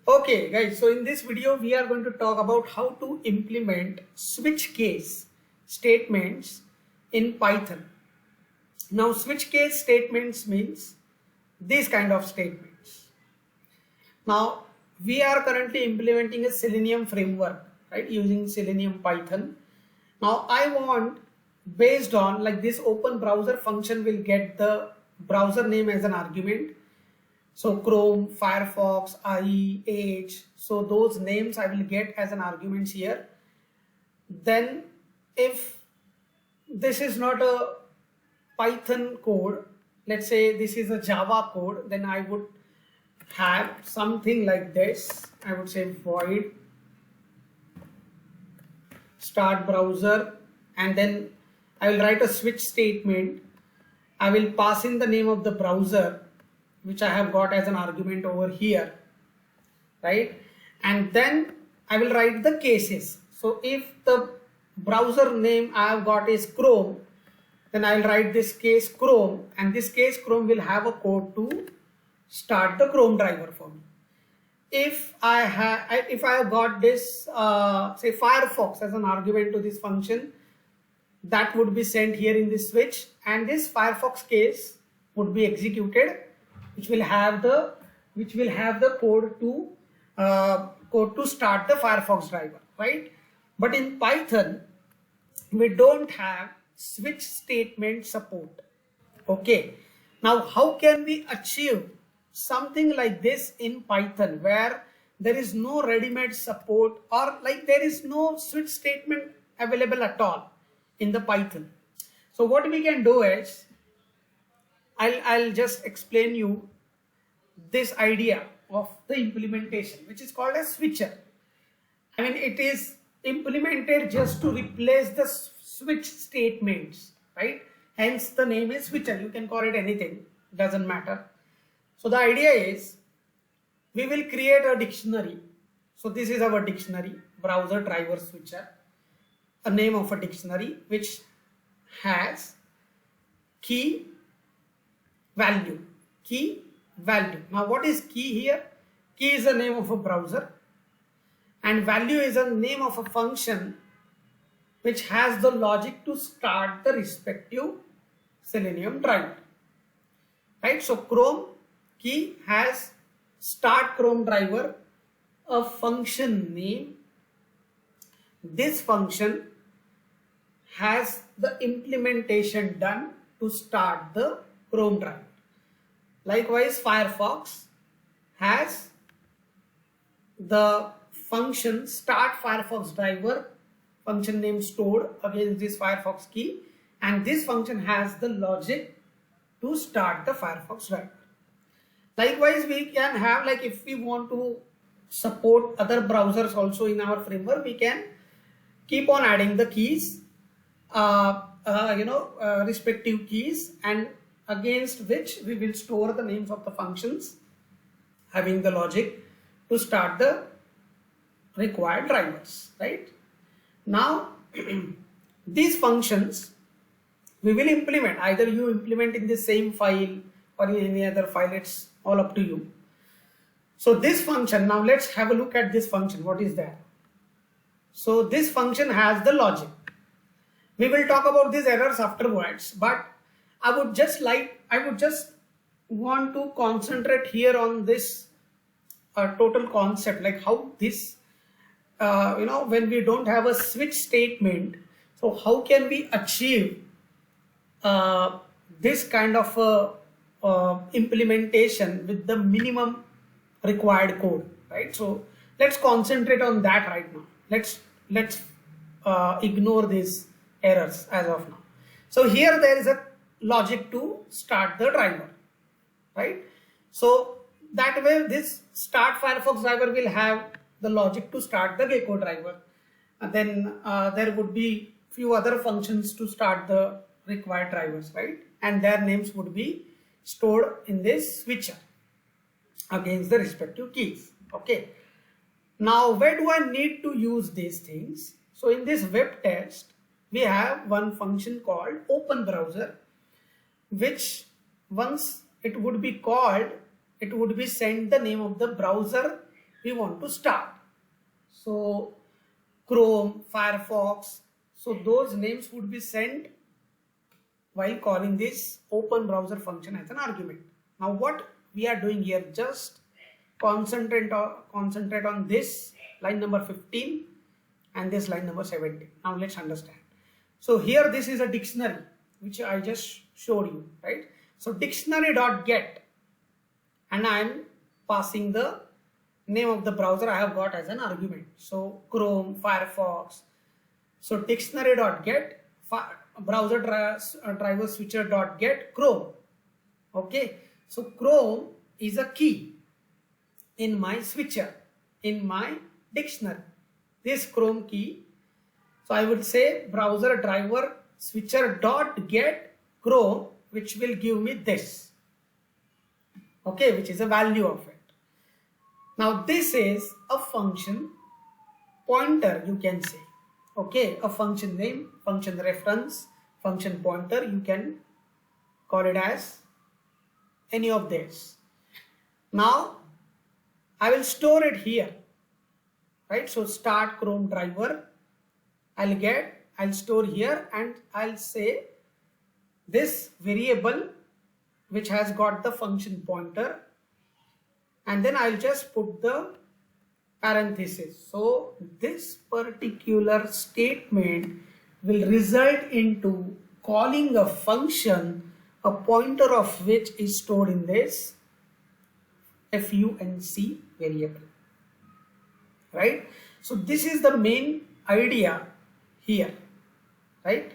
Okay guys, so in this video we are going to talk about how to implement switch case statements in Python. Now switch case statements means these kind of statements. Now we are currently implementing a Selenium framework, right, using Selenium Python. Now I want, based on like this open browser function will get the browser name as an argument. So Chrome, Firefox, IE, Edge, so those names I will get as an arguments here. Then if this is not a Python code, let's say this is a Java code, then I would have something like this. I would say void start browser, and then I will write a switch statement. I will pass in the name of the browser which I have got as an argument over here, right? And then I will write the cases. So if the browser name I have got is Chrome, then I will write this case Chrome, and this case Chrome will have a code to start the Chrome driver for me. If I have got this say Firefox as an argument to this function, that would be sent here in this switch, and this Firefox case would be executed, which will have the code to start the Firefox driver, right? But in Python we don't have switch statement support. Okay, now how can we achieve something like this in Python where there is no ready-made support, or like there is no switch statement available at all in the Python? So what we can do is, I'll just explain you this idea of the implementation, which is called as switcher. I mean, it is implemented just to replace the switch statements, right? Hence the name is switcher. You can call it anything, doesn't matter. So the idea is, we will create a dictionary. So this is our dictionary, browser driver switcher, a name of a dictionary which has key value. Now what is key here? Key is the name of a browser, and value is a name of a function which has the logic to start the respective Selenium driver, right? So Chrome key has start Chrome driver, a function name. This function has the implementation done to start the Chrome driver. Likewise, Firefox has the function start Firefox driver, function name stored against this Firefox key, and this function has the logic to start the Firefox driver. Likewise, we can have, like, if we want to support other browsers also in our framework, we can keep on adding the keys, respective keys, and against which we will store the names of the functions having the logic to start the required drivers, right? Now these functions we will implement, either you implement in the same file or in any other file, it's all up to you. So this function, now let's have a look at this function. What is that? So this function has the logic. We will talk about these errors afterwards, but I would just want to concentrate here on this total concept, like how this, when we don't have a switch statement, so how can we achieve this kind of implementation with the minimum required code, right? So let's concentrate on that right now. Let's ignore these errors as of now. So here there is a logic to start the driver, right? So that way this start Firefox driver will have the logic to start the Gecko driver, and then there would be few other functions to start the required drivers, right? And their names would be stored in this switcher against the respective keys. Okay, now where do I need to use these things? So in this web test we have one function called open browser, which once it would be called, it would be sent the name of the browser we want to start. So Chrome, Firefox, so those names would be sent while calling this open browser function as an argument. Now what we are doing here, just concentrate on this line number 15 and this line number 17. Now let's understand. So here this is a dictionary which I just showed you, right? So dictionary.get, and I am passing the name of the browser I have got as an argument. So Chrome, Firefox. So dictionary.get browser driver switcher.get Chrome. Okay, so Chrome is a key in my switcher, in my dictionary, this Chrome key. So I would say browser driver switcher.get Chrome, which will give me this, okay, which is a value of it. Now this is a function pointer, you can say, okay, a function name, function reference, function pointer, you can call it as any of this. Now I will store it here, right? So start Chrome driver, I'll store here, and I'll say this variable which has got the function pointer, and then I'll just put the parenthesis. So this particular statement will result into calling a function, a pointer of which is stored in this func variable, right? So this is the main idea here, right?